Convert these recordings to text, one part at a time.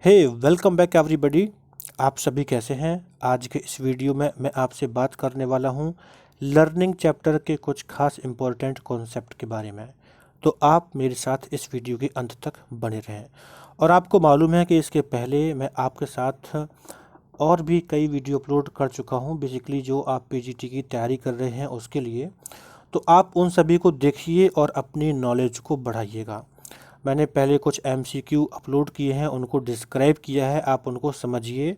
हे welcome back everybody. आप सभी कैसे हैं? आज के इस वीडियो में मैं आपसे बात करने वाला हूं लर्निंग चैप्टर के कुछ खास इम्पोर्टेंट कॉन्सेप्ट के बारे में। तो आप मेरे साथ इस वीडियो के अंत तक बने रहें। और आपको मालूम है कि इसके पहले मैं आपके साथ और भी कई वीडियो अपलोड कर चुका हूं, बेसिकली जो आप पीजीटी की तैयारी कर रहे हैं उसके लिए। तो आप उन सभी को देखिए और अपनी नॉलेज को बढ़ाइएगा। मैंने पहले कुछ एमसीक्यू अपलोड किए हैं, उनको डिस्क्राइब किया है, आप उनको समझिए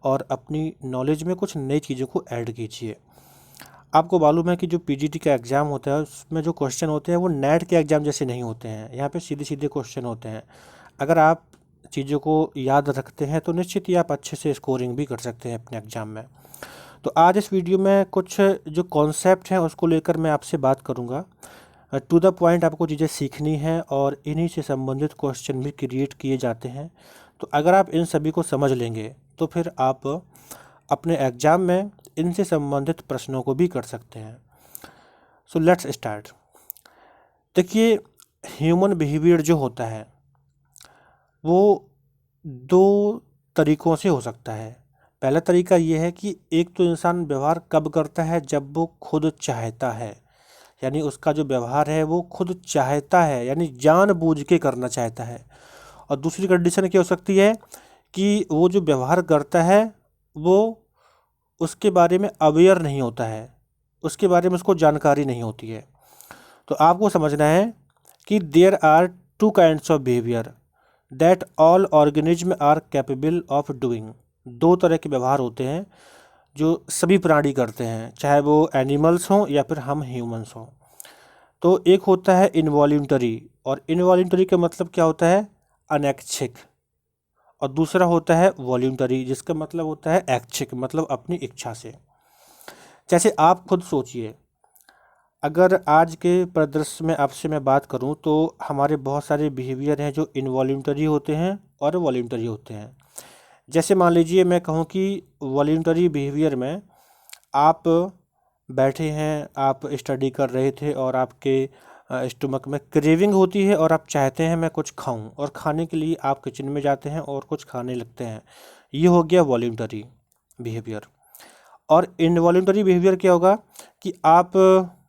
और अपनी नॉलेज में कुछ नई चीज़ों को ऐड कीजिए। आपको मालूम है कि जो पीजीटी का एग्ज़ाम होता है उसमें जो क्वेश्चन होते हैं वो नेट के एग्ज़ाम जैसे नहीं होते हैं। यहाँ पे सीधे सीधे क्वेश्चन होते हैं। अगर आप चीज़ों को याद रखते हैं तो निश्चित ही आप अच्छे से स्कोरिंग भी कर सकते हैं अपने एग्ज़ाम में। तो आज इस वीडियो में कुछ जो कॉन्सेप्ट हैं उसको लेकर मैं आपसे बात करूँगा। टू द पॉइंट आपको चीज़ें सीखनी है और इन्हीं से संबंधित क्वेश्चन भी क्रिएट किए जाते हैं। तो अगर आप इन सभी को समझ लेंगे तो फिर आप अपने एग्ज़ाम में इनसे संबंधित प्रश्नों को भी कर सकते हैं। So let's start. देखिए, ह्यूमन बिहेवियर जो होता है वो दो तरीक़ों से हो सकता है। पहला तरीका ये है कि एक तो इंसान व्यवहार कब करता है, जब वो खुद चाहता है, यानी उसका जो व्यवहार है वो खुद चाहता है, यानी जानबूझ के करना चाहता है। और दूसरी कंडीशन क्या हो सकती है कि वो जो व्यवहार करता है वो उसके बारे में अवेयर नहीं होता है, उसके बारे में उसको जानकारी नहीं होती है। तो आपको समझना है कि there are two kinds of behaviour that all organism are capable of doing. दो तरह के व्यवहार होते हैं जो सभी प्राणी करते हैं, चाहे वो एनिमल्स हों या फिर हम ह्यूमंस हों। तो एक होता है इनवॉल्यूंटरी, और इनवॉल्यूंटरी का मतलब क्या होता है? अनैच्छिक। और दूसरा होता है वॉल्यूंटरी, जिसका मतलब होता है ऐच्छिक, मतलब अपनी इच्छा से। जैसे आप खुद सोचिए, अगर आज के परिदृश्य में आपसे मैं बात करूं तो हमारे बहुत सारे बिहेवियर हैं जो इनवॉल्यूंटरी होते हैं और वॉल्यूंटरी होते हैं। जैसे मान लीजिए मैं कहूं कि वॉल्यूंटरी बिहेवियर में आप बैठे हैं, आप स्टडी कर रहे थे और आपके स्टमक में क्रेविंग होती है और आप चाहते हैं मैं कुछ खाऊं, और खाने के लिए आप किचन में जाते हैं और कुछ खाने लगते हैं। ये हो गया वॉल्यूंटरी बिहेवियर। और इनवॉल्यूंटरी बिहेवियर क्या होगा कि आप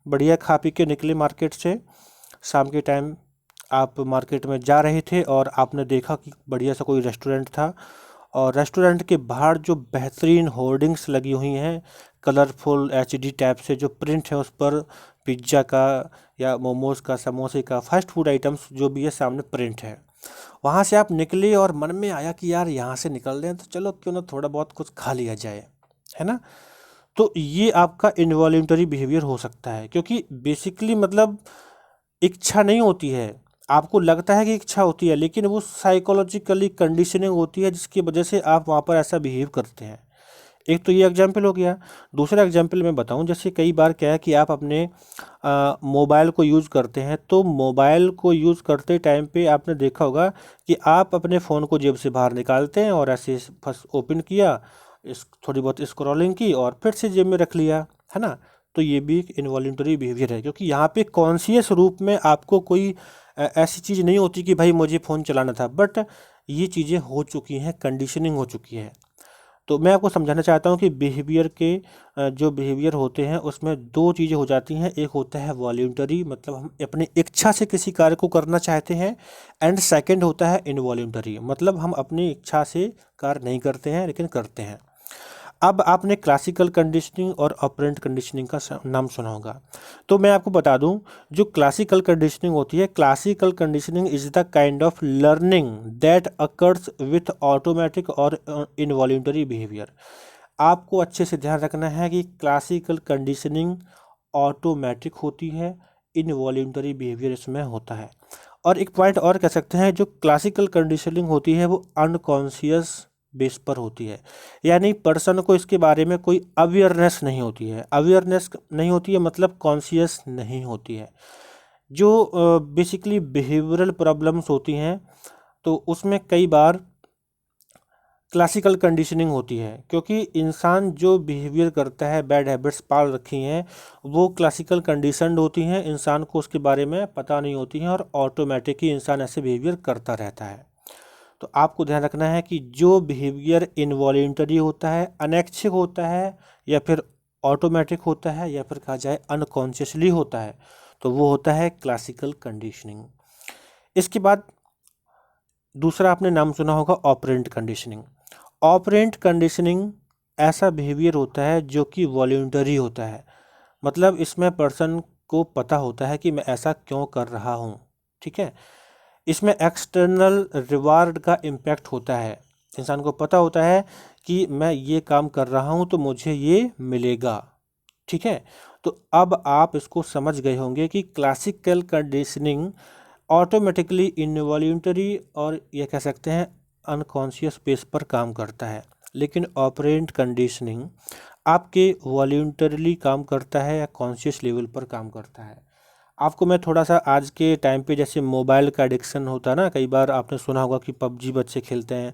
बढ़िया खा पी के निकले मार्केट से, शाम के टाइम आप मार्केट में जा रहे थे और आपने देखा कि बढ़िया सा कोई रेस्टोरेंट था, और रेस्टोरेंट के बाहर जो बेहतरीन होर्डिंग्स लगी हुई हैं, कलरफुल एचडी टाइप से जो प्रिंट है उस पर पिज्ज़ा का या मोमोज़ का, समोसे का, फास्ट फूड आइटम्स जो भी है सामने प्रिंट है। वहाँ से आप निकले और मन में आया कि यार यहाँ से निकल रहे हैं तो चलो क्यों ना थोड़ा बहुत कुछ खा लिया जाए, है ना? तो ये आपका इनवॉल्यूंटरी बिहेवियर हो सकता है, क्योंकि बेसिकली मतलब इच्छा नहीं होती है, आपको लगता है कि इच्छा होती है, लेकिन वो साइकोलॉजिकली कंडीशनिंग होती है जिसकी वजह से आप वहाँ पर ऐसा बिहेव करते हैं। एक तो ये एग्जाम्पल हो गया। दूसरा एग्जाम्पल मैं बताऊं, जैसे कई बार क्या है कि आप अपने मोबाइल को यूज़ करते हैं, तो मोबाइल को यूज़ करते टाइम पे आपने देखा होगा कि आप अपने फ़ोन को जेब से बाहर निकालते हैं और ऐसे फर्स्ट ओपन किया, इस थोड़ी बहुत स्क्रॉलिंग की और फिर से जेब में रख लिया, है ना? तो ये भी एक इनवॉल्यूंटरी बिहेवियर है, क्योंकि यहाँ पे कॉन्शियस रूप में आपको कोई ऐसी चीज़ नहीं होती कि भाई मुझे फ़ोन चलाना था, बट ये चीज़ें हो चुकी हैं, कंडीशनिंग हो चुकी है। तो मैं आपको समझाना चाहता हूँ कि बिहेवियर के जो बिहेवियर होते हैं उसमें दो चीज़ें हो जाती हैं। एक होता है वॉल्यूंटरी, मतलब हम अपनी इच्छा से किसी कार्य को करना चाहते हैं, एंड सेकंड होता है इनवॉल्यूंटरी, मतलब हम अपनी इच्छा से कार्य नहीं करते हैं लेकिन करते हैं। अब आपने क्लासिकल कंडीशनिंग और ऑपरेंट कंडीशनिंग का नाम सुना होगा, तो मैं आपको बता दूं, जो क्लासिकल कंडीशनिंग होती है, classical conditioning is the kind of learning that occurs with automatic और इनवॉल्यूंटरी बिहेवियर। आपको अच्छे से ध्यान रखना है कि क्लासिकल कंडीशनिंग ऑटोमेटिक होती है, इनवॉल्यूंटरी बिहेवियर इसमें होता है। और एक पॉइंट और कह सकते हैं, जो क्लासिकल कंडीशनिंग होती है वो अनकॉन्शियस बेस पर होती है, यानी पर्सन को इसके बारे में कोई अवेयरनेस नहीं होती है। अवेयरनेस नहीं होती है मतलब कॉन्शियस नहीं होती है। जो बेसिकली बिहेवियरल प्रॉब्लम्स होती हैं तो उसमें कई बार क्लासिकल कंडीशनिंग होती है, क्योंकि इंसान जो बिहेवियर करता है, बैड हैबिट्स पाल रखी हैं, वो क्लासिकल कंडीशनड होती हैं, इंसान को उसके बारे में पता नहीं होती हैं और ऑटोमेटिक ही इंसान ऐसे बिहेवियर करता रहता है। तो आपको ध्यान रखना है कि जो बिहेवियर इनवॉलेंटरी होता है, अनैच्छिक होता है, या फिर ऑटोमेटिक होता है, या फिर कहा जाए अनकॉन्शियसली होता है, तो वो होता है क्लासिकल कंडीशनिंग। इसके बाद दूसरा आपने नाम सुना होगा ऑपरेंट कंडीशनिंग। ऑपरेंट कंडीशनिंग ऐसा बिहेवियर होता है जो कि वॉल्यूंटरी होता है, मतलब इसमें पर्सन को पता होता है कि मैं ऐसा क्यों कर रहा हूँ, ठीक है। इसमें एक्सटर्नल रिवार्ड का इम्पैक्ट होता है, इंसान को पता होता है कि मैं ये काम कर रहा हूँ तो मुझे ये मिलेगा, ठीक है। तो अब आप इसको समझ गए होंगे कि क्लासिकल कंडीशनिंग ऑटोमेटिकली इनवॉल्यूंटरी और ये कह सकते हैं अनकॉन्शियस बेस पर काम करता है, लेकिन ऑपरेंट कंडीशनिंग आपके वॉल्यूंटरली काम करता है या कॉन्शियस लेवल पर काम करता है। आपको मैं थोड़ा सा आज के टाइम पे जैसे मोबाइल का एडिक्शन होता है ना, कई बार आपने सुना होगा कि पबजी बच्चे खेलते हैं,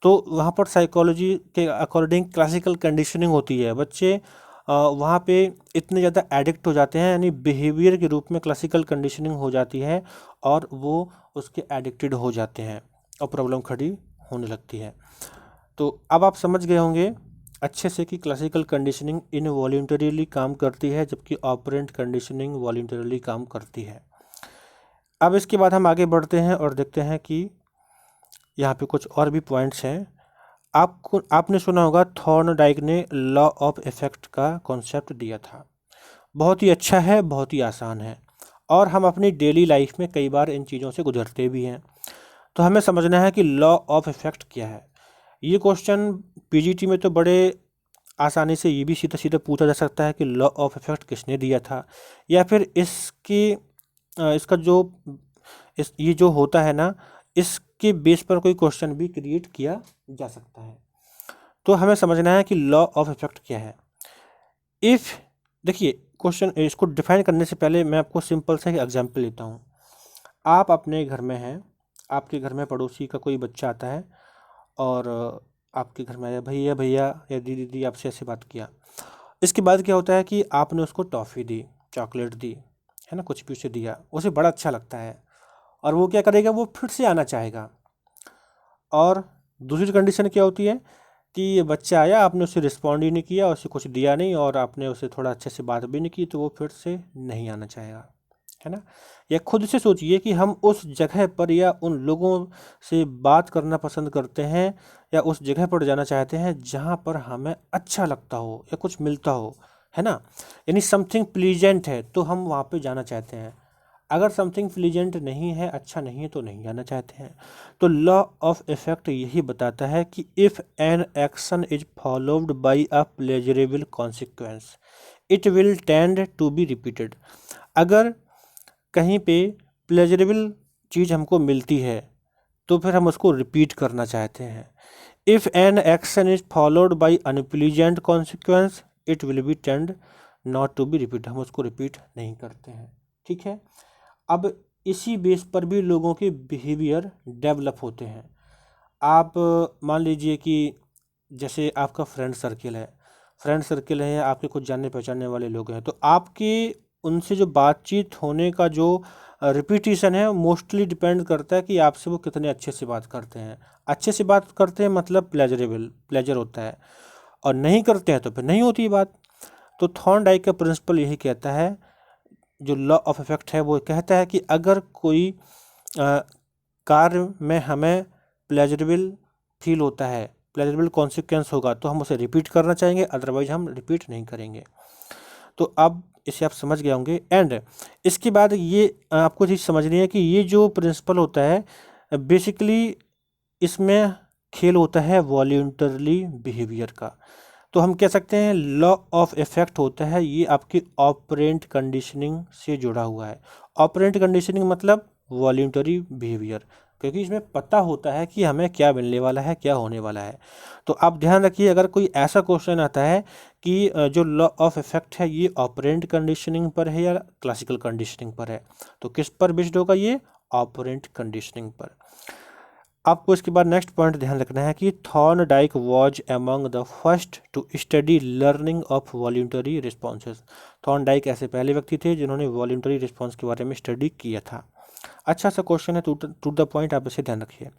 तो वहाँ पर साइकोलॉजी के अकॉर्डिंग क्लासिकल कंडीशनिंग होती है। बच्चे वहाँ पे इतने ज़्यादा एडिक्ट हो जाते हैं, यानी बिहेवियर के रूप में क्लासिकल कंडीशनिंग हो जाती है और वो उसके एडिक्टेड हो जाते हैं और प्रॉब्लम खड़ी होने लगती है। तो अब आप समझ गए होंगे अच्छे से कि क्लासिकल कंडीशनिंग इनवॉल्यूंटरीली काम करती है, जबकि ऑपरेंट कंडीशनिंग वॉल्यूंटरीली काम करती है। अब इसके बाद हम आगे बढ़ते हैं और देखते हैं कि यहाँ पे कुछ और भी पॉइंट्स हैं। आपने सुना होगा थॉर्नडाइक ने लॉ ऑफ इफेक्ट का कॉन्सेप्ट दिया था। बहुत ही अच्छा है, बहुत ही आसान है, और हम अपनी डेली लाइफ में कई बार इन चीज़ों से गुजरते भी हैं। तो हमें समझना है कि लॉ ऑफ इफेक्ट क्या है। ये क्वेश्चन पीजीटी में तो बड़े आसानी से ये भी सीधा सीधा पूछा जा सकता है कि लॉ ऑफ इफेक्ट किसने दिया था, या फिर इसका जो ये जो होता है ना, इसके बेस पर कोई क्वेश्चन भी क्रिएट किया जा सकता है। तो हमें समझना है कि लॉ ऑफ इफेक्ट क्या है। इफ़ देखिए, क्वेश्चन इसको डिफाइन करने से पहले मैं आपको सिंपल सा एक एग्जांपल लेता हूँ। आप अपने घर में हैं, आपके घर में पड़ोसी का कोई बच्चा आता है और आपके घर में आया, भैया भैया या दीदी दीदी आपसे ऐसे बात किया। इसके बाद क्या होता है कि आपने उसको टॉफ़ी दी, चॉकलेट दी, है ना, कुछ भी उसे दिया, उसे बड़ा अच्छा लगता है और वो क्या करेगा, वो फिर से आना चाहेगा। और दूसरी कंडीशन क्या होती है कि ये बच्चा आया, आपने उसे रिस्पॉन्ड ही नहीं किया, उसे कुछ दिया नहीं और आपने उसे थोड़ा अच्छे से बात भी नहीं की, तो वो फिर से नहीं आना चाहेगा, है ना। या खुद से सोचिए कि हम उस जगह पर या उन लोगों से बात करना पसंद करते हैं या उस जगह पर जाना चाहते हैं जहाँ पर हमें अच्छा लगता हो या कुछ मिलता हो, है ना। यानी समथिंग प्लीजेंट है तो हम वहाँ पे जाना चाहते हैं। अगर समथिंग प्लीजेंट नहीं है, अच्छा नहीं है, तो नहीं जाना चाहते हैं। तो लॉ ऑफ इफेक्ट यही बताता है कि if an action is followed by a pleasurable consequence it will tend to be repeated. अगर कहीं पे प्लेजरेबल चीज़ हमको मिलती है तो फिर हम उसको रिपीट करना चाहते हैं। If an action is followed by unpleasant consequence it will be tend not to be repeat, हम उसको रिपीट नहीं करते हैं, ठीक है। अब इसी बेस पर भी लोगों के बिहेवियर डेवलप होते हैं। आप मान लीजिए कि जैसे आपका फ्रेंड सर्किल है, आपके कुछ जानने पहचानने वाले लोग हैं, तो आपकी उनसे जो बातचीत होने का जो रिपीटिशन है मोस्टली डिपेंड करता है कि आपसे वो कितने अच्छे से बात करते हैं। अच्छे से बात करते हैं मतलब प्लेजर होता है, और नहीं करते हैं तो फिर नहीं होती बात। तो थॉर्नडाइक का प्रिंसिपल यही कहता है, जो लॉ ऑफ इफेक्ट है वो कहता है कि अगर कोई कार्य में हमें प्लेजरेबल फील होता है, प्लेजरेबल कॉन्सिक्वेंस होगा, तो हम उसे रिपीट करना चाहेंगे, अदरवाइज हम रिपीट नहीं करेंगे। तो अब इसे आप समझ गए होंगे। एंड इसके बाद ये आपको चीज़ समझनी है कि ये जो प्रिंसिपल होता है बेसिकली इसमें खेल होता है वॉल्यूंटरली बिहेवियर का। तो हम कह सकते हैं लॉ ऑफ इफेक्ट होता है ये आपकी ऑपरेंट कंडीशनिंग से जुड़ा हुआ है। ऑपरेंट कंडीशनिंग मतलब वॉल्यूंटरी बिहेवियर, क्योंकि इसमें पता होता है कि हमें क्या मिलने वाला है, क्या होने वाला है। तो आप ध्यान रखिए, अगर कोई ऐसा क्वेश्चन आता है कि जो लॉ ऑफ इफेक्ट है ये ऑपरेंट कंडीशनिंग पर है या क्लासिकल कंडीशनिंग पर है, तो किस पर बेस्ड होगा, ये ऑपरेंट कंडीशनिंग पर। आपको इसके बाद नेक्स्ट पॉइंट ध्यान रखना है कि Thorndike was among the first to study learning of voluntary responses. Thorndike ऐसे पहले व्यक्ति थे जिन्होंने वॉल्यूंटरी रिस्पॉन्स के बारे में स्टडी किया था। अच्छा सा क्वेश्चन है, टू द पॉइंट, आप इसे ध्यान रखिए।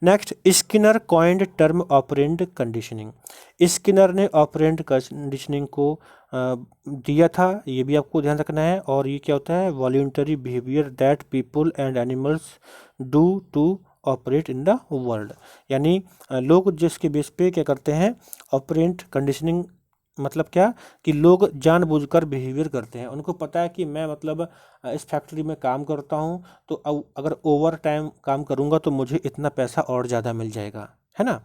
Next, Skinner coined term operand conditioning. Skinner ने ऑपरेंड कंडीशनिंग को दिया था, ये भी आपको ध्यान रखना है। और ये क्या होता है? Voluntary behaviour that people and animals do to operate in the world. यानी लोग जिसके बेस पे क्या करते हैं, ऑपरेंट कंडीशनिंग मतलब क्या कि लोग जानबूझकर बिहेवियर करते हैं। उनको पता है कि मैं मतलब इस फैक्ट्री में काम करता हूँ, तो अगर ओवर टाइम काम करूँगा तो मुझे इतना पैसा और ज़्यादा मिल जाएगा, है ना।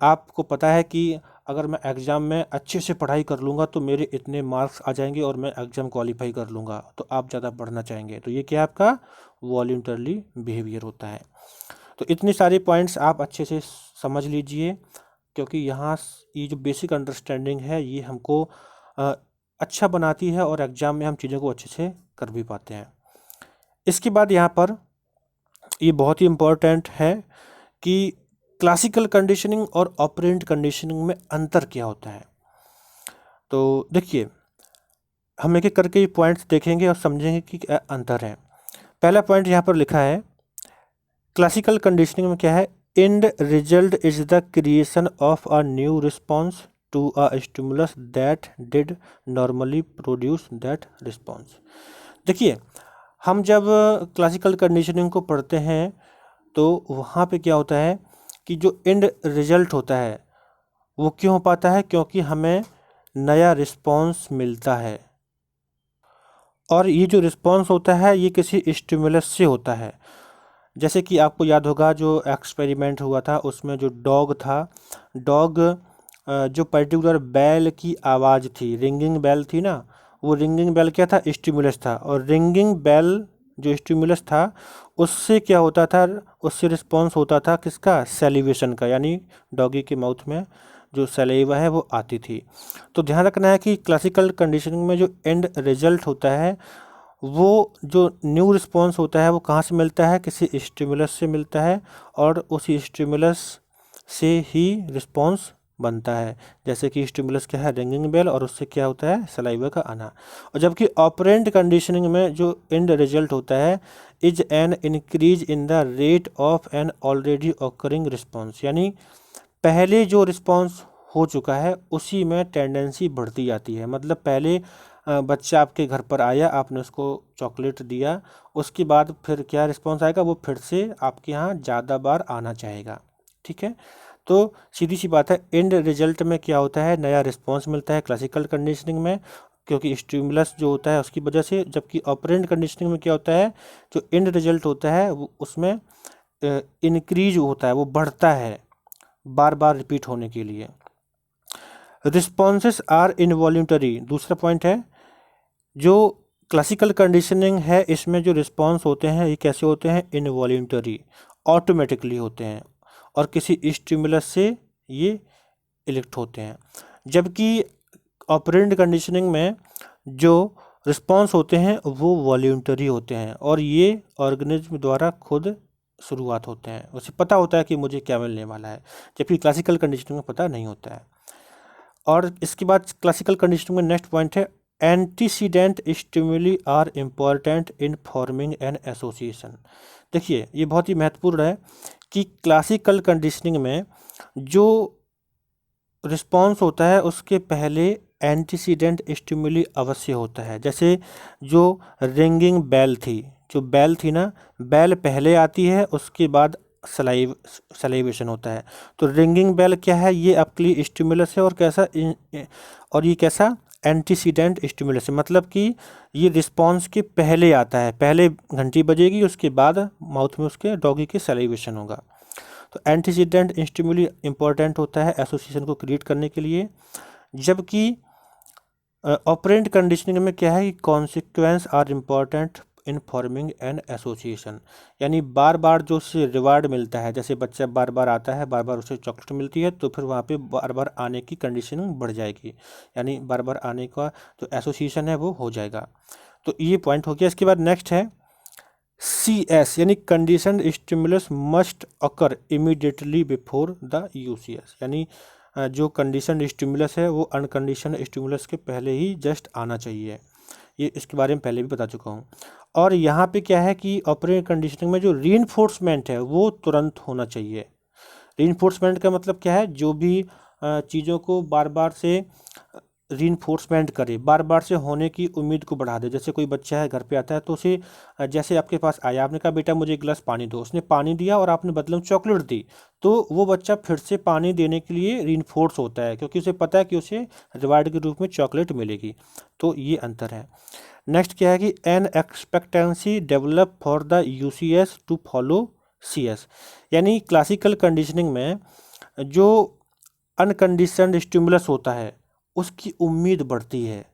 आपको पता है कि अगर मैं एग्ज़ाम में अच्छे से पढ़ाई कर लूँगा तो मेरे इतने मार्क्स आ जाएंगे और मैं एग्ज़ाम क्वालिफाई कर लूँगा, तो आप ज़्यादा पढ़ना चाहेंगे। तो ये क्या है? आपका वॉल्यूंटरली बिहेवियर होता है। तो इतनी सारी पॉइंट्स आप अच्छे से समझ लीजिए, क्योंकि यहाँ ये जो बेसिक अंडरस्टैंडिंग है ये हमको अच्छा बनाती है और एग्ज़ाम में हम चीज़ों को अच्छे से कर भी पाते हैं। इसके बाद यहाँ पर ये बहुत ही इम्पोर्टेंट है कि क्लासिकल कंडीशनिंग और ऑपरेंट कंडीशनिंग में अंतर क्या होता है। तो देखिए, हम एक एक करके ये पॉइंट्स देखेंगे और समझेंगे कि क्या अंतर है। पहला पॉइंट यहाँ पर लिखा है, क्लासिकल कंडीशनिंग में क्या है? End result is the creation of a new response to a stimulus that did normally produce that response. देखिए, हम जब क्लासिकल कंडीशनिंग को पढ़ते हैं तो वहाँ पे क्या होता है कि जो एंड रिजल्ट होता है वो क्यों हो पाता है? क्योंकि हमें नया रिस्पॉन्स मिलता है, और ये जो रिस्पॉन्स होता है ये किसी स्टिमुलस से होता है। जैसे कि आपको याद होगा जो एक्सपेरिमेंट हुआ था, उसमें जो डॉग था, डॉग जो पर्टिकुलर बेल की आवाज़ थी, रिंगिंग बेल थी ना, वो रिंगिंग बेल क्या था? स्टिमुलस था। और रिंगिंग बेल जो स्टिमुलस था उससे क्या होता था? उससे रिस्पॉन्स होता था किसका? सैलिवेशन का, यानी डॉगी के माउथ में जो सलाइवा है वो आती थी। तो ध्यान रखना है कि क्लासिकल कंडीशनिंग में जो एंड रिजल्ट होता है, वो जो न्यू रिस्पॉन्स होता है वो कहाँ से मिलता है? किसी स्टिमुलस से मिलता है, और उसी स्टिमुलस से ही रिस्पॉन्स बनता है। जैसे कि स्टिमुलस क्या है? रिंगिंग बेल, और उससे क्या होता है? सलाइवा का आना। और जबकि ऑपरेंट कंडीशनिंग में जो एंड रिजल्ट होता है is an increase in the rate of an already occurring response. यानी पहले जो रिस्पॉन्स हो चुका है उसी में टेंडेंसी बढ़ती जाती है। मतलब पहले बच्चा आपके घर पर आया, आपने उसको चॉकलेट दिया, उसके बाद फिर क्या रिस्पॉन्स आएगा? वो फिर से आपके यहाँ ज़्यादा बार आना चाहेगा, ठीक है। तो सीधी सी बात है, एंड रिजल्ट में क्या होता है? नया रिस्पॉन्स मिलता है क्लासिकल कंडीशनिंग में, क्योंकि स्टिमुलस जो होता है उसकी वजह से। जबकि ऑपरेंट कंडीशनिंग में क्या होता है? जो एंड रिजल्ट होता है उसमें इंक्रीज होता है, वो बढ़ता है बार बार रिपीट होने के लिए। रिस्पॉन्सेस आर इनवॉल्यूंटरी, दूसरा पॉइंट है। जो क्लासिकल कंडीशनिंग है इसमें जो रिस्पॉन्स होते हैं ये कैसे होते हैं? इनवॉल्यूंटरी, ऑटोमेटिकली होते हैं, और किसी स्टिमुलस से ये इलेक्ट होते हैं। जबकि ऑपरेंट कंडीशनिंग में जो रिस्पॉन्स होते हैं वो वॉल्यूंटरी होते हैं, और ये ऑर्गेनिज्म द्वारा खुद शुरुआत होते हैं, उसे पता होता है कि मुझे क्या मिलने वाला है। जबकि क्लासिकल कंडीशनिंग में पता नहीं होता है। और इसके बाद क्लासिकल कंडीशनिंग में नेक्स्ट पॉइंट है, antecedent stimuli are important in forming an association. देखिए, ये बहुत ही महत्वपूर्ण है कि क्लासिकल कंडीशनिंग में जो रिस्पॉन्स होता है उसके पहले एंटीसीडेंट स्टिमुली अवश्य होता है। जैसे जो रिंगिंग बेल थी, जो बेल थी ना, बेल पहले आती है, उसके बाद सलाइवेशन होता है। तो रिंगिंग बेल क्या है? ये आपके लिए स्टिमुलस है, और कैसा और ये कैसा? एंटीसीडेंट स्टिमुलस है। मतलब कि ये रिस्पॉन्स के पहले आता है, पहले घंटी बजेगी, उसके बाद माउथ में उसके डॉगी के सलाइवेशन होगा। तो एंटीसीडेंट स्टिमुली इंपॉर्टेंट होता है एसोसिएशन को क्रिएट करने के लिए। जबकि ऑपरेंट कंडीशनिंग में क्या है कि consequence are important in forming an association. यानी बार बार जो उससे रिवार्ड मिलता है, जैसे बच्चा बार बार आता है, बार बार उसे चॉकलेट मिलती है, तो फिर वहाँ पे बार बार आने की कंडीशनिंग बढ़ जाएगी, यानी बार बार आने का जो एसोसिएशन है वो हो जाएगा। तो ये पॉइंट हो गया। इसके बाद नेक्स्ट है CS, यानी condition stimulus must occur immediately before the UCS। यानी जो कंडीशन स्टिमुलस है वो अनकंडीशन स्टिमुलस के पहले ही जस्ट आना चाहिए। ये इसके बारे में पहले भी बता चुका हूँ। और यहाँ पे क्या है कि ऑपरेंट कंडीशनिंग में जो रीइंफोर्समेंट है वो तुरंत होना चाहिए। रीइंफोर्समेंट का मतलब क्या है, जो भी चीज़ों को बार बार से रीइंफोर्समेंट करे, बार बार से होने की उम्मीद को बढ़ा दे। जैसे कोई बच्चा है घर पे आता है तो उसे जैसे आपके पास आया, आपने कहा बेटा मुझे एक गिलास पानी दो, उसने पानी दिया और आपने बदले में चॉकलेट दी, तो वो बच्चा फिर से पानी देने के लिए रीइंफोर्स होता है, क्योंकि उसे पता है कि उसे रिवार्ड के रूप में चॉकलेट मिलेगी। तो ये अंतर है। नेक्स्ट क्या है कि an expectancy develop for the UCS to follow CS, यानी क्लासिकल कंडीशनिंग में जो अनकंडीशनड स्टिमुलस होता है उसकी उम्मीद बढ़ती है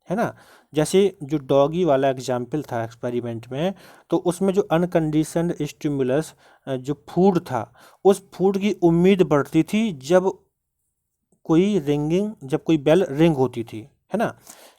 ना। जैसे जो डॉगी वाला एग्जाम्पल था एक्सपेरिमेंट में, तो उसमें जो अनकंडीशनड स्टिमुलस जो फूड था, उस फूड की उम्मीद बढ़ती थी जब कोई बेल रिंग होती थी, है ना।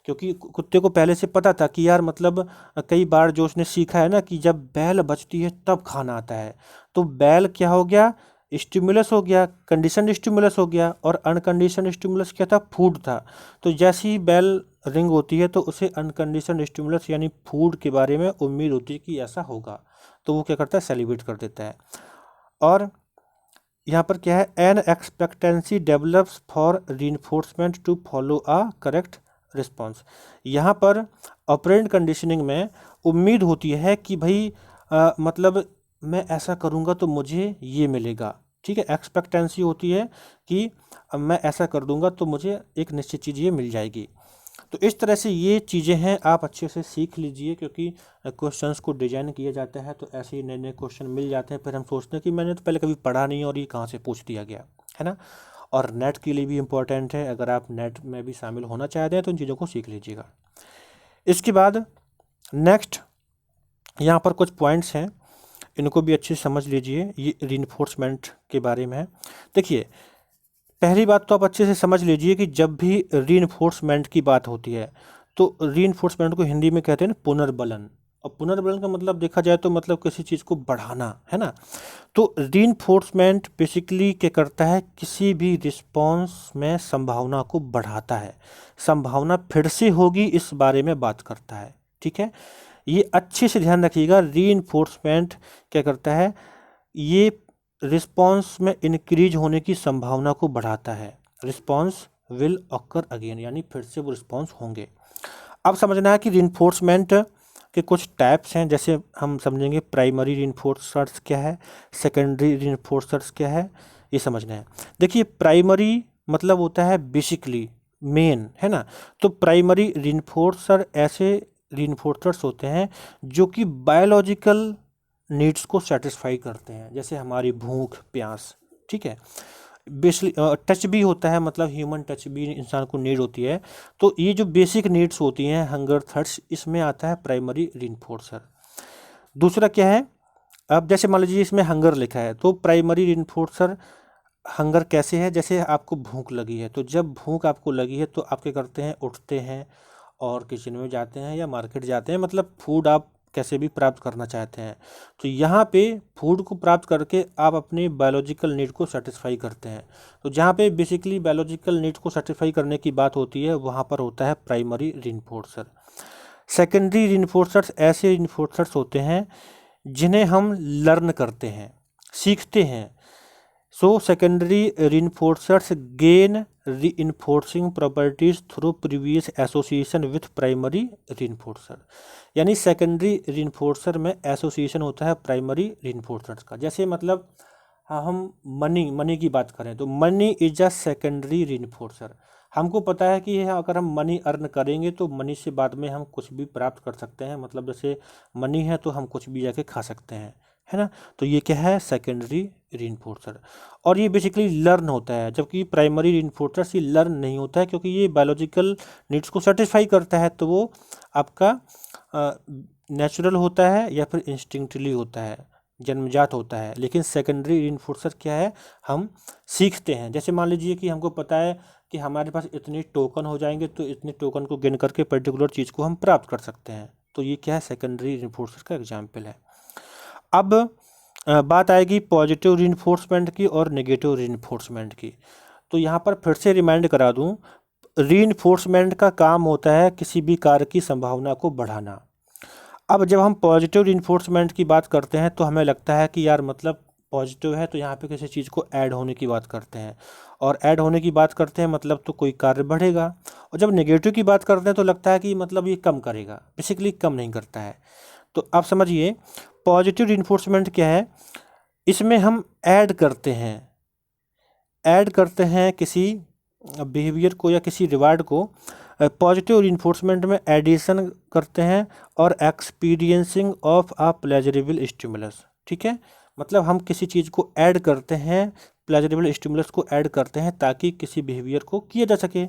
क्योंकि कुत्ते को पहले से पता था कि यार मतलब कई बार जो उसने सीखा है ना कि जब बेल बजती है तब खाना आता है। तो बेल क्या हो गया, स्टिमुलस हो गया, कंडीशन स्टिमुलस हो गया, और अनकंडीशन स्टिमुलस क्या था, फूड था। तो जैसे ही बेल रिंग होती है तो उसे अनकंडीशन स्टिमुलस यानी फूड के बारे में उम्मीद होती है कि ऐसा होगा, तो वो क्या करता है, सेलिब्रेट कर देता है। और यहाँ पर क्या है, an expectancy develops for reinforcement to follow a correct response. यहाँ पर ऑपरेंट कंडीशनिंग में उम्मीद होती है कि भाई मतलब मैं ऐसा करूँगा तो मुझे ये मिलेगा, ठीक है। एक्सपेक्टेंसी होती है कि मैं ऐसा कर दूंगा तो मुझे एक निश्चित चीज़ ये मिल जाएगी। तो इस तरह से ये चीज़ें हैं, आप अच्छे से सीख लीजिए, क्योंकि क्वेश्चंस को डिजाइन किया जाता है तो ऐसे ही नए नए क्वेश्चन मिल जाते हैं, फिर हम सोचते हैं कि मैंने तो पहले कभी पढ़ा नहीं और ये कहाँ से पूछ दिया गया, है ना। और नेट के लिए भी इम्पोर्टेंट है, अगर आप नेट में भी शामिल होना चाहते हैं तो इन चीज़ों को सीख लीजिएगा। इसके बाद नेक्स्ट यहाँ पर कुछ पॉइंट्स हैं, इनको भी अच्छे से समझ लीजिए, ये रीइंफोर्समेंट के बारे में है। देखिए, पहली बात तो आप अच्छे से समझ लीजिए कि जब भी रीइंफोर्समेंट की बात होती है तो रीइंफोर्समेंट को हिंदी में कहते हैं ना पुनर्बलन। और पुनर्बलन का मतलब देखा जाए तो मतलब किसी चीज़ को बढ़ाना, है ना। तो रीइंफोर्समेंट बेसिकली क्या करता है, किसी भी रिस्पॉन्स में संभावना को बढ़ाता है, संभावना फिर से होगी इस बारे में बात करता है, ठीक है। ये अच्छे से ध्यान रखिएगा, रीइंफोर्समेंट क्या करता है, ये रिस्पॉन्स में इंक्रीज होने की संभावना को बढ़ाता है। रिस्पॉन्स विल ऑकर अगेन, यानी फिर से वो रिस्पॉन्स होंगे। अब समझना है कि रीइंफोर्समेंट के कुछ टाइप्स हैं, जैसे हम समझेंगे प्राइमरी रीइंफोर्सर्स क्या है, सेकेंडरी रीइंफोर्सर्स क्या है, ये समझना है। देखिए, प्राइमरी मतलब होता है बेसिकली मेन, है ना। तो प्राइमरी रीइंफोर्सर ऐसे रीइंफोर्सर्स होते हैं जो कि बायोलॉजिकल नीड्स को सेटिस्फाई करते हैं, जैसे हमारी भूख प्यास, ठीक है। बेसिकली टच भी होता है, मतलब ह्यूमन टच भी इंसान को नीड होती है। तो ये जो बेसिक नीड्स होती हैं, हंगर थर्स्ट, इसमें आता है प्राइमरी रीइंफोर्सर। दूसरा क्या है, अब जैसे मान लीजिए इसमें हंगर लिखा है, तो प्राइमरी रीइंफोर्सर हंगर कैसे है, जैसे आपको भूख लगी है, तो जब भूख आपको लगी है तो आप क्या करते हैं, उठते हैं और किचन में जाते हैं या मार्केट जाते हैं, मतलब फूड आप कैसे भी प्राप्त करना चाहते हैं। तो यहाँ पे फूड को प्राप्त करके आप अपनी बायोलॉजिकल नीड को सेटिस्फाई करते हैं। तो जहाँ पे बेसिकली बायोलॉजिकल नीड को सेटिस्फाई करने की बात होती है, वहाँ पर होता है प्राइमरी रीइंफोर्सर। सेकेंडरी रीइंफोर्सर्स ऐसे रीइंफोर्सर्स होते हैं जिन्हें हम लर्न करते हैं, सीखते हैं। So secondary reinforcers gain reinforcing properties through previous association with primary reinforcer, यानी सेकेंडरी रीइंफोर्सर में एसोसिएशन होता है प्राइमरी रीइंफोर्सर्स का। जैसे मतलब हाँ, हम मनी की बात करें तो मनी इज अ सेकेंडरी रीइंफोर्सर। हमको पता है कि अगर हम मनी अर्न करेंगे तो मनी से बाद में हम कुछ भी प्राप्त कर सकते हैं, मतलब जैसे मनी है तो हम कुछ भी जाके खा सकते हैं, है ना। तो ये क्या है, सेकेंडरी रीइंफोर्सर। और ये बेसिकली लर्न होता है, जबकि प्राइमरी रीइंफोर्सर ये लर्न नहीं होता है, क्योंकि ये बायोलॉजिकल नीड्स को सेटिस्फाई करता है, तो वो आपका नेचुरल होता है या फिर इंस्टिंक्टिवली होता है, जन्मजात होता है। लेकिन सेकेंडरी रीइंफोर्सर क्या है, हम सीखते हैं। जैसे मान लीजिए कि हमको पता है कि हमारे पास इतने टोकन हो जाएंगे तो इतने टोकन को गेन करके पर्टिकुलर चीज़ को हम प्राप्त कर सकते हैं, तो ये क्या है, सेकेंडरी रीइंफोर्सर का एग्जाम्पल है। अब बात आएगी पॉजिटिव रीइंफोर्समेंट की और नेगेटिव रीइंफोर्समेंट की। तो यहाँ पर फिर से रिमाइंड करा दूँ, रीइंफोर्समेंट का काम होता है किसी भी कार्य की संभावना को बढ़ाना। अब जब हम पॉजिटिव रीइंफोर्समेंट की बात करते हैं तो हमें लगता है कि यार मतलब पॉजिटिव है तो यहाँ पे किसी चीज़ को ऐड होने की बात करते हैं, और ऐड होने की बात करते हैं मतलब तो कोई कार्य बढ़ेगा। और जब नेगेटिव की बात करते हैं तो लगता है कि मतलब ये कम करेगा, बेसिकली कम नहीं करता है। तो आप समझिए पॉजिटिव रीइंफोर्समेंट क्या है, इसमें हम ऐड करते हैं किसी बिहेवियर को या किसी रिवार्ड को। पॉजिटिव रीइंफोर्समेंट में एडिशन करते हैं और experiencing of a pleasurable stimulus, ठीक है। मतलब हम किसी चीज़ को ऐड करते हैं, प्लेजरेबल स्टिमुलस को ऐड करते हैं ताकि किसी बिहेवियर को किया जा सके।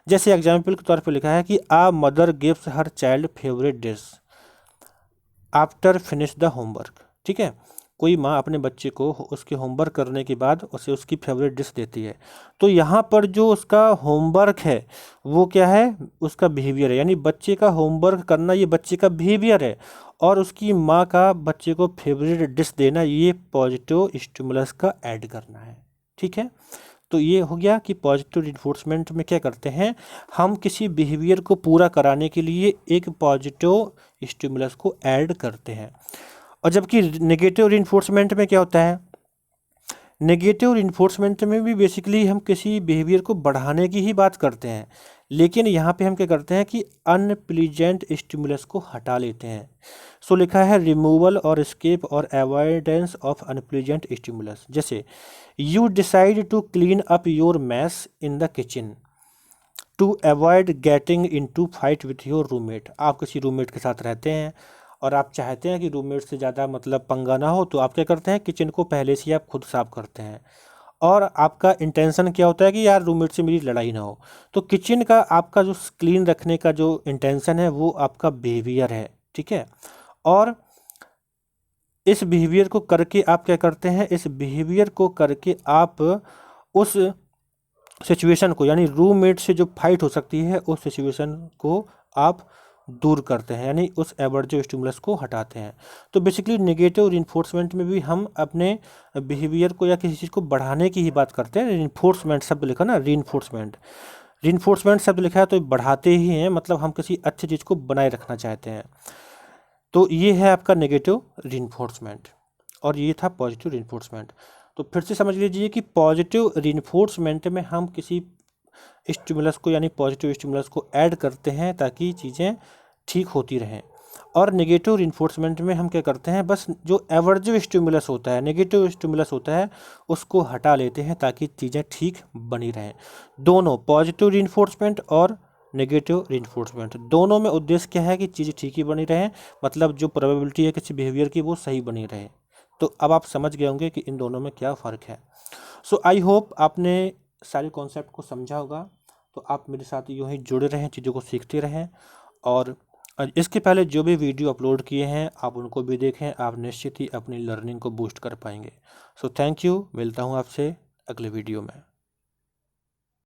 जैसे एग्जाम्पल के तौर पर लिखा है कि a mother gives her child favourite dish after finish the homework, ठीक है। कोई माँ अपने बच्चे को उसके होमवर्क करने के बाद उसे उसकी फेवरेट डिश देती है। तो यहाँ पर जो उसका होमवर्क है वो क्या है, उसका बिहेवियर है, यानी बच्चे का होमवर्क करना ये बच्चे का बिहेवियर है, और उसकी माँ का बच्चे को फेवरेट डिश देना ये पॉजिटिव स्टिमुलस का ऐड करना है, ठीक है। तो ये हो गया कि पॉजिटिव रिइंफोर्समेंट में क्या करते हैं, हम किसी बिहेवियर को पूरा कराने के लिए एक पॉजिटिव स्टिमुलस को ऐड करते हैं। और जबकि नेगेटिव रिइंफोर्समेंट में क्या होता है, नेगेटिव रिइंफोर्समेंट में भी बेसिकली हम किसी बिहेवियर को बढ़ाने की ही बात करते हैं, लेकिन यहाँ पे हम क्या करते हैं कि अनप्लीजेंट स्टिमुलस को हटा लेते हैं। सो लिखा है रिमूवल और एस्केप और अवॉइडेंस ऑफ अनप्लीजेंट स्टिमुलस। जैसे you decide to clean up your mess in the kitchen to avoid getting into fight with your roommate. आप किसी रूममेट के साथ रहते हैं और आप चाहते हैं कि रूममेट से ज़्यादा मतलब पंगा ना हो, तो आप क्या करते हैं, किचन को पहले से ही आप खुद साफ करते हैं, और आपका इंटेंशन क्या होता है कि यार रूममेट से मेरी लड़ाई ना हो। तो किचन का आपका जो क्लीन रखने का जो इंटेंशन है वो आपका बिहेवियर है, ठीक है। और इस बिहेवियर को करके आप क्या करते हैं, इस बिहेवियर को करके आप उस सिचुएशन को, यानी रूममेट से जो फाइट हो सकती है उस सिचुएशन को आप दूर करते हैं, यानी उस एवर्जिव स्टिमुलस को हटाते हैं। तो बेसिकली नेगेटिव रिइंफोर्समेंट में भी हम अपने बिहेवियर को या किसी चीज़ को बढ़ाने की ही बात करते हैं। रिइंफोर्समेंट शब्द लिखा ना, रिइंफोर्समेंट शब्द लिखा है तो बढ़ाते ही हैं, मतलब हम किसी अच्छी चीज़ को बनाए रखना चाहते हैं। तो ये है आपका नेगेटिव रिइंफोर्समेंट, और ये था पॉजिटिव रिइंफोर्समेंट। तो फिर से समझ लीजिए कि पॉजिटिव रिइंफोर्समेंट में हम किसी स्टिमुलस को, यानी पॉजिटिव स्टिमुलस को ऐड करते हैं ताकि चीज़ें ठीक होती रहें। और नेगेटिव रिइंफोर्समेंट में हम क्या करते हैं, बस जो एवर्जिव स्टिमुलस होता है, नेगेटिव स्टिमुलस होता है, उसको हटा लेते हैं ताकि चीज़ें ठीक बनी रहें। दोनों पॉजिटिव रिइंफोर्समेंट और नेगेटिव रिइंफोर्समेंट दोनों में उद्देश्य क्या है कि चीज़ें ठीक ही बनी रहें, मतलब जो प्रोबेबिलिटी है किसी बिहेवियर की वो सही बनी रहे। तो अब आप समझ गए होंगे कि इन दोनों में क्या फ़र्क है। सो आई होप आपने सारे कॉन्सेप्ट को समझा होगा। तो आप मेरे साथ यूँ ही जुड़े रहें, चीज़ों को सीखते रहें, और इसके पहले जो भी वीडियो अपलोड किए हैं आप उनको भी देखें, आप निश्चित ही अपनी लर्निंग को बूस्ट कर पाएंगे। सो थैंक यू, मिलता हूँ आपसे अगले वीडियो में।